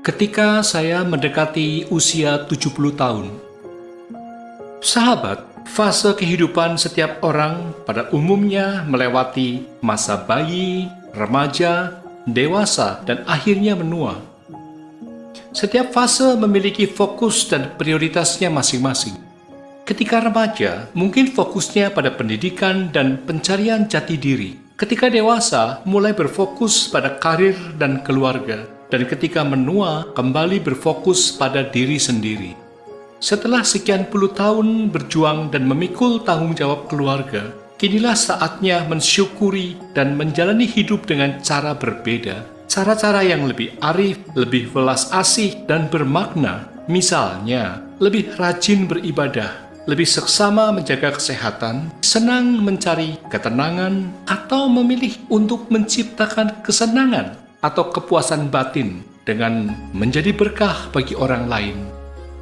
Ketika saya mendekati usia 70 tahun. Sahabat, fase kehidupan setiap orang pada umumnya melewati masa bayi, remaja, dewasa, dan akhirnya menua. Setiap fase memiliki fokus dan prioritasnya masing-masing. Ketika remaja, mungkin fokusnya pada pendidikan dan pencarian jati diri. Ketika dewasa, mulai berfokus pada karir dan keluarga. Dan ketika menua, kembali berfokus pada diri sendiri. Setelah sekian puluh tahun berjuang dan memikul tanggung jawab keluarga, kinilah saatnya mensyukuri dan menjalani hidup dengan cara berbeda. Cara-cara yang lebih arif, lebih welas asih, dan bermakna. Misalnya, lebih rajin beribadah, lebih seksama menjaga kesehatan, senang mencari ketenangan, atau memilih untuk menciptakan kesenangan atau kepuasan batin dengan menjadi berkah bagi orang lain.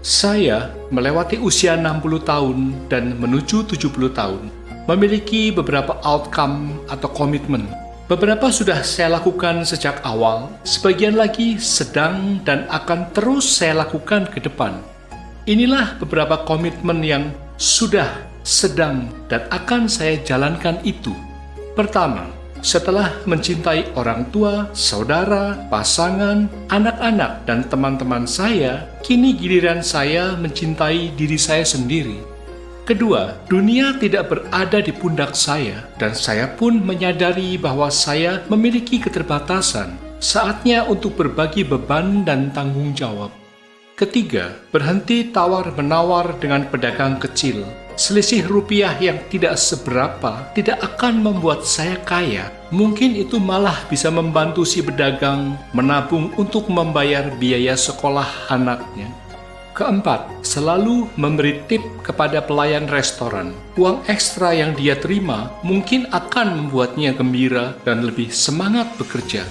Saya melewati usia 60 tahun dan menuju 70 tahun, memiliki beberapa outcome atau komitmen. Beberapa sudah saya lakukan sejak awal, sebagian lagi sedang dan akan terus saya lakukan ke depan. Inilah beberapa komitmen yang sudah, sedang, dan akan saya jalankan itu. Pertama, setelah mencintai orang tua, saudara, pasangan, anak-anak, dan teman-teman saya, kini giliran saya mencintai diri saya sendiri. Kedua, dunia tidak berada di pundak saya, dan saya pun menyadari bahwa saya memiliki keterbatasan. Saatnya untuk berbagi beban dan tanggung jawab. Ketiga, berhenti tawar-menawar dengan pedagang kecil. Selisih rupiah yang tidak seberapa tidak akan membuat saya kaya. Mungkin itu malah bisa membantu si pedagang menabung untuk membayar biaya sekolah anaknya. Keempat, selalu memberi tip kepada pelayan restoran. Uang ekstra yang dia terima mungkin akan membuatnya gembira dan lebih semangat bekerja.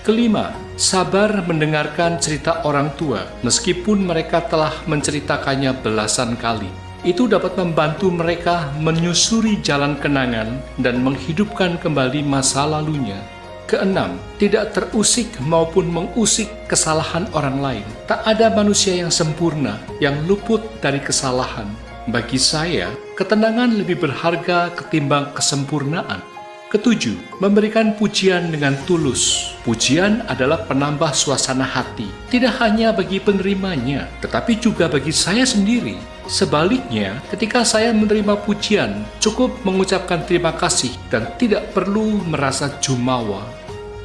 Kelima, sabar mendengarkan cerita orang tua meskipun mereka telah menceritakannya belasan kali. Itu dapat membantu mereka menyusuri jalan kenangan dan menghidupkan kembali masa lalunya. Keenam, tidak terusik maupun mengusik kesalahan orang lain. Tak ada manusia yang sempurna, yang luput dari kesalahan. Bagi saya, ketenangan lebih berharga ketimbang kesempurnaan. Ketujuh, memberikan pujian dengan tulus. Pujian adalah penambah suasana hati, tidak hanya bagi penerimanya, tetapi juga bagi saya sendiri. Sebaliknya, ketika saya menerima pujian, cukup mengucapkan terima kasih dan tidak perlu merasa jumawa.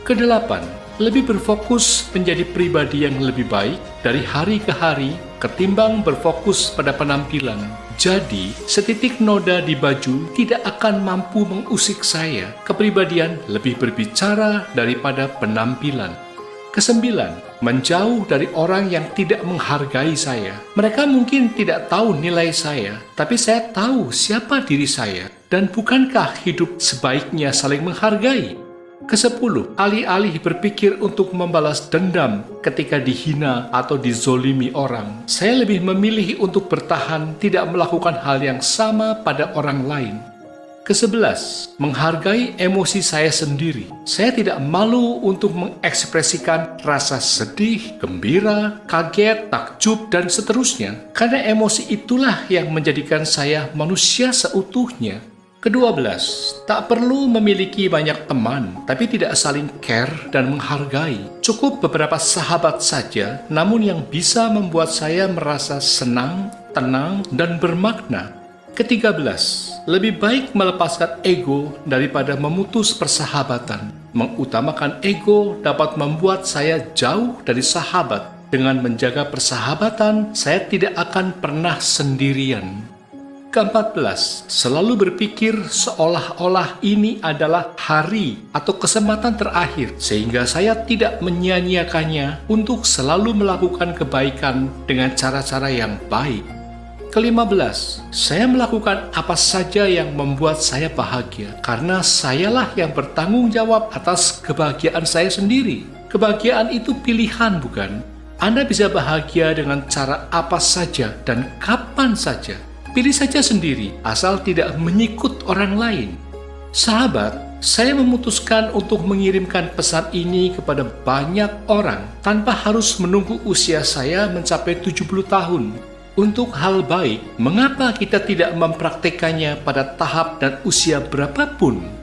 Kedelapan, lebih berfokus menjadi pribadi yang lebih baik dari hari ke hari ketimbang berfokus pada penampilan. Jadi, setitik noda di baju tidak akan mampu mengusik saya. Kepribadian lebih berbicara daripada penampilan. Kesembilan, menjauh dari orang yang tidak menghargai saya. Mereka mungkin tidak tahu nilai saya, tapi saya tahu siapa diri saya. Dan bukankah hidup sebaiknya saling menghargai? Kesepuluh, alih-alih berpikir untuk membalas dendam ketika dihina atau dizolimi orang, saya lebih memilih untuk bertahan tidak melakukan hal yang sama pada orang lain. Kesebelas, menghargai emosi saya sendiri. Saya tidak malu untuk mengekspresikan rasa sedih, gembira, kaget, takjub, dan seterusnya, karena emosi itulah yang menjadikan saya manusia seutuhnya. Kedua-belas, tak perlu memiliki banyak teman, tapi tidak saling care dan menghargai. Cukup beberapa sahabat saja, namun yang bisa membuat saya merasa senang, tenang, dan bermakna. Ketiga-belas, lebih baik melepaskan ego daripada memutus persahabatan. Mengutamakan ego dapat membuat saya jauh dari sahabat. Dengan menjaga persahabatan, saya tidak akan pernah sendirian. Ke-14, selalu berpikir seolah-olah ini adalah hari atau kesempatan terakhir, sehingga saya tidak menyia-nyiakannya untuk selalu melakukan kebaikan dengan cara-cara yang baik. Ke-15, saya melakukan apa saja yang membuat saya bahagia, karena sayalah yang bertanggung jawab atas kebahagiaan saya sendiri. Kebahagiaan itu pilihan, bukan? Anda bisa bahagia dengan cara apa saja dan kapan saja. Pilih saja sendiri, asal tidak menyikut orang lain. Sahabat, Saya memutuskan untuk mengirimkan pesan ini kepada banyak orang tanpa harus menunggu usia saya mencapai 70 tahun. Untuk hal baik, mengapa kita tidak mempraktekannya pada tahap dan usia berapapun?